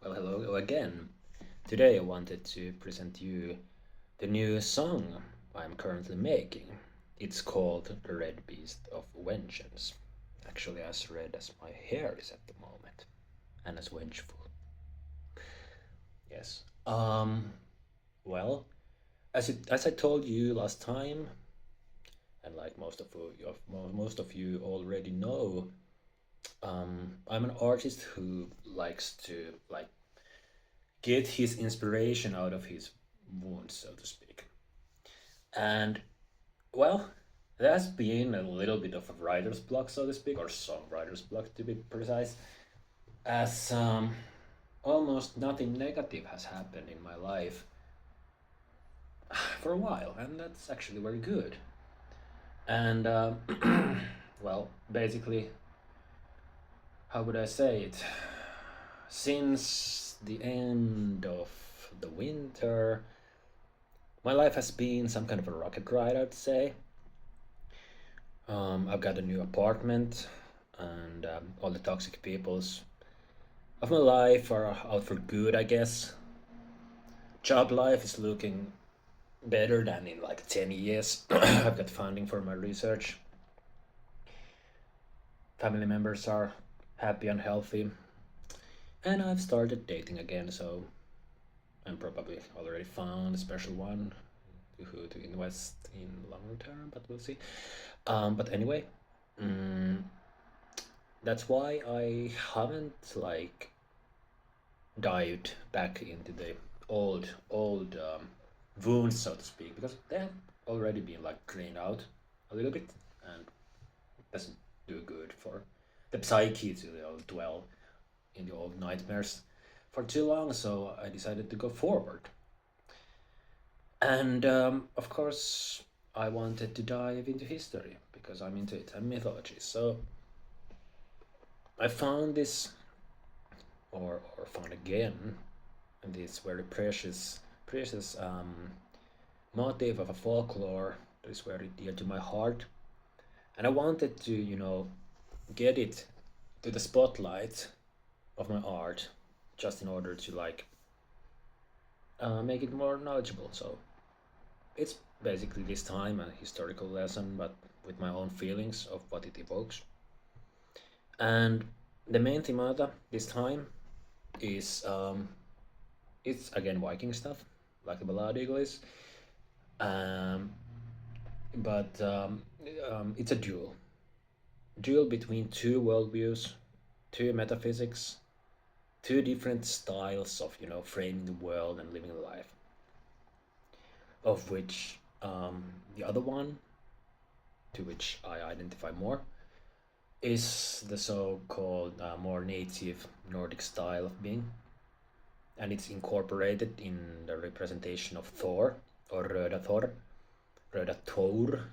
Well, hello again. Today I wanted to present you the new song I'm currently making. It's called The Red Beast of Vengeance. Actually, as red as my hair is at the moment, and as vengeful. Yes. Well, as I told you last time, and like most of you already know, I'm an artist who likes to get his inspiration out of his wounds, so to speak. And well, there's been a little bit of a writer's block, so to speak, or songwriter's block to be precise, as almost nothing negative has happened in my life for a while, and that's actually very good. And well, basically, how would I say it? Since the end of the winter, my life has been some kind of a rocket ride, I'd say. I've got a new apartment, and all the toxic peoples of my life are out for good, I guess. Job life is looking better than in like 10 years. I've got funding for my research. Family members are happy and healthy. And I've started dating again, so I'm probably already found a special one who to invest in longer term, but we'll see. But anyway, mm, that's why I haven't dived back into the old wounds, so to speak, because they have already been like cleaned out a little bit, and it doesn't do good for the psyche to dwell in the old nightmares for too long. So I decided to go forward, and of course I wanted to dive into history because I'm into it and mythology. So I found this, or found again, this very precious motif of a folklore that is very dear to my heart, and I wanted to get it to the spotlight of my art, just in order to make it more knowledgeable. So it's basically this time a historical lesson, but with my own feelings of what it evokes. And the main themata this time is it's again Viking stuff, like the Ballad Eagle is, um, but it's a duel between two worldviews, two metaphysics, two different styles of framing the world and living life. Of which the other one, to which I identify more, is the so-called more native Nordic style of being, and it's incorporated in the representation of Thor, or Röda Thor, Röda Thor.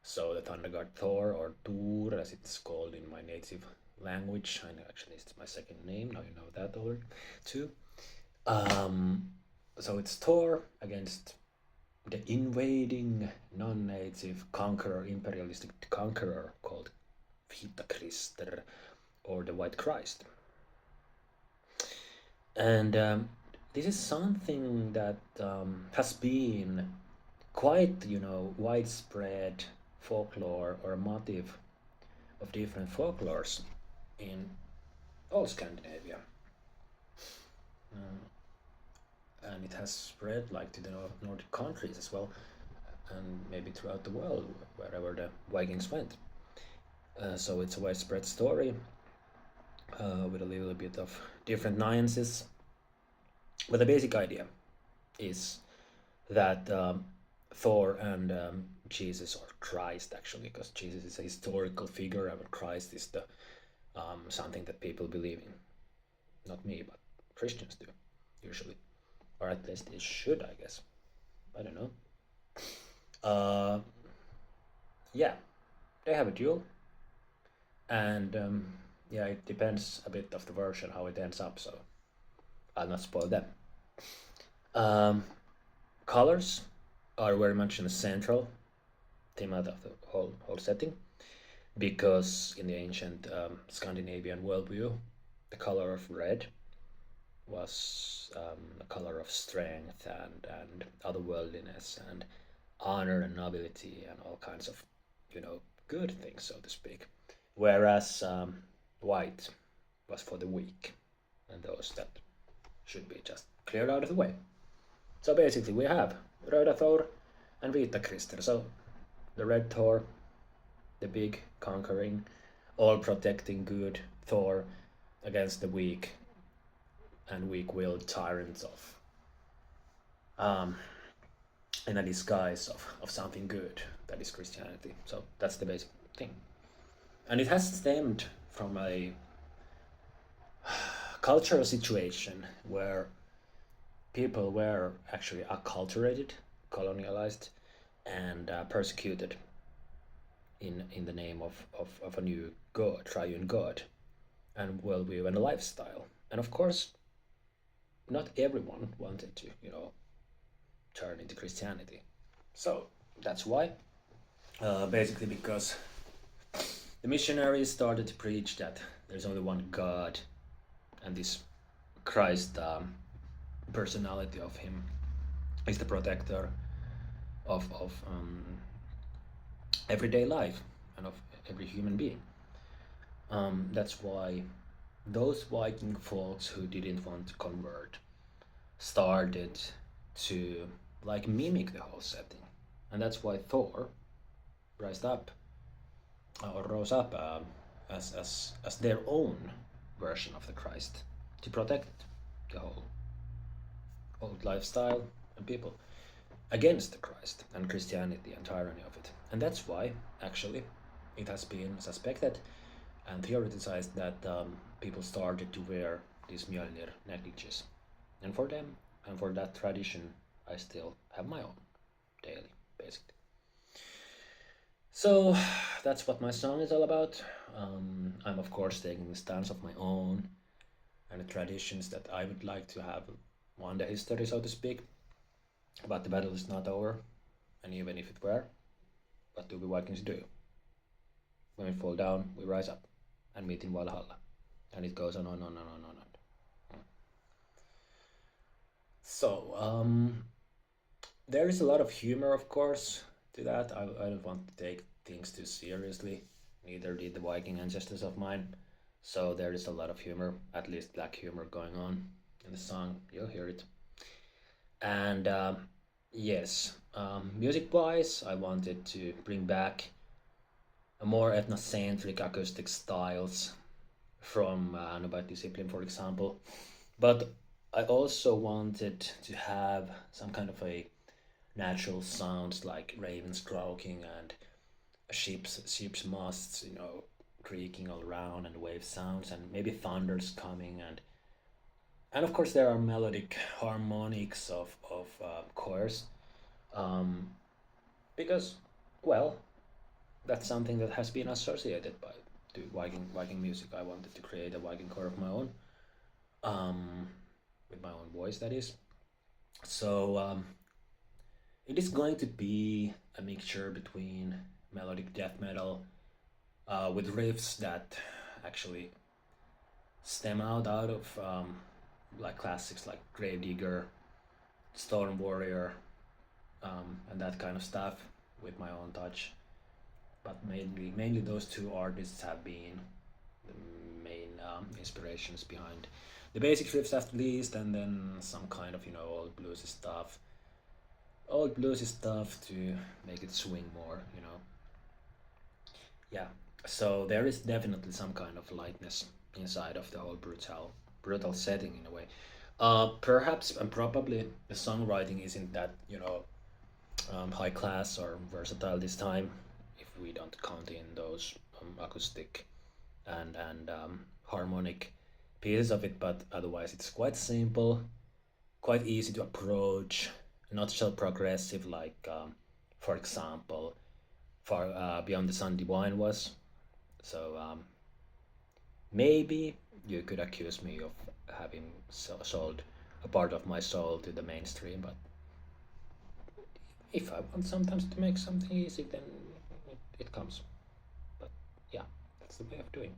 So the thunder god Thor, or Thor as it's called in my native language, and actually it's my second name, now you know that already too. Um, so it's Thor against the invading non-native conqueror, imperialistic conqueror called Vita Krister, or the White Christ. And this is something that has been quite, widespread folklore or motif of different folklores in all Scandinavia. And it has spread like to the Nordic countries as well, and maybe throughout the world, wherever the Vikings went. So it's a widespread story with a little bit of different nuances. But the basic idea is that Thor and Jesus, or Christ actually, because Jesus is a historical figure and Christ is the something that people believe in. Not me, but Christians do, usually. Or at least they should, I guess. I don't know. Uh, yeah, they have a duel, and yeah, it depends a bit of the version how it ends up, so I'll not spoil them. Um, Colors are very much in the central theme of the whole setting, because in the ancient Scandinavian worldview, the color of red was a color of strength and otherworldliness and honor and nobility and all kinds of, you know, good things, so to speak. Whereas white was for the weak and those that should be just cleared out of the way. So basically, we have Röda Thor and Vita Krister. So the Red Thor, the big, conquering, all protecting good Thor against the weak and weak-willed tyrants of um, in a disguise of something good that is Christianity. So that's the basic thing, and it has stemmed from a cultural situation where people were actually acculturated, colonialized, and persecuted in the name of a new God, triune God, and worldview and a lifestyle. And of course, not everyone wanted to, you know, turn into Christianity. So that's why, basically, because the missionaries started to preach that there's only one God, and this Christ personality of him is the protector of everyday life and of every human being. That's why those Viking folks who didn't want to convert started to like mimic the whole setting, and that's why Thor rised up or rose up as their own version of the Christ to protect the whole old lifestyle and people against the Christ and Christianity and tyranny of it. And that's why, actually, it has been suspected and theoretized that people started to wear these Mjolnir necklaces. And for them, and for that tradition, I still have my own daily, basically. So that's what my song is all about. I'm, of course, taking the stance of my own and the traditions that I would like to have won the history, so to speak. But the battle is not over, and even if it were, what do we Vikings do? When we fall down, we rise up and meet in Valhalla. And it goes on and on and on and on. So, there is a lot of humor, of course, to that. I don't want to take things too seriously. Neither did the Viking ancestors of mine. So there is a lot of humor, at least black humor, going on in the song. You'll hear it. And yes, music-wise, I wanted to bring back a more ethnocentric acoustic styles from Anubite Discipline, for example. But I also wanted to have some kind of a natural sounds like ravens croaking and ship's masts, you know, creaking all around and wave sounds and maybe thunders coming and of course there are melodic harmonics of chorus um, because well that's something that has been associated by to Viking music. I wanted to create a Viking core of my own, um, with my own voice, that is. So it is going to be a mixture between melodic death metal with riffs that actually stem out of like classics like Gravedigger, Storm Warrior, and that kind of stuff with my own touch. But mainly those two artists have been the main inspirations behind the basic riffs at least, and then some kind of, you know, old bluesy stuff to make it swing more, you know. Yeah, so there is definitely some kind of lightness inside of the whole brutal setting in a way. Perhaps and probably the songwriting isn't that, you know, high class or versatile this time, if we don't count in those acoustic and harmonic pieces of it. But otherwise, it's quite simple, quite easy to approach, not so progressive like, for example, Far Beyond the Sun Divine was. So maybe you could accuse me of having sold a part of my soul to the mainstream, but if I want sometimes to make something easy, then it comes. But yeah, that's the way of doing.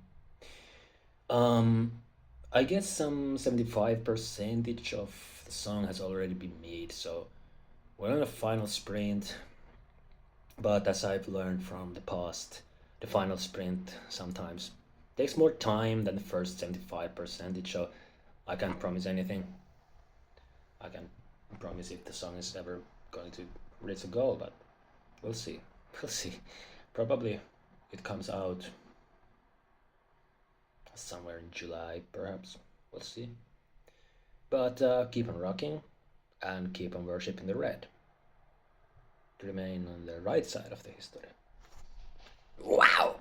Um, I guess some 75 percentage of the song has already been made, so we're on the final sprint. But as I've learned from the past, the final sprint sometimes takes more time than the first 75 percentage, so I can't promise anything. I can promise if the song is ever going to reach a goal, but we'll see. We'll see. Probably it comes out somewhere in July, perhaps. We'll see. But keep on rocking and keep on worshipping the red to remain on the right side of the history. Wow!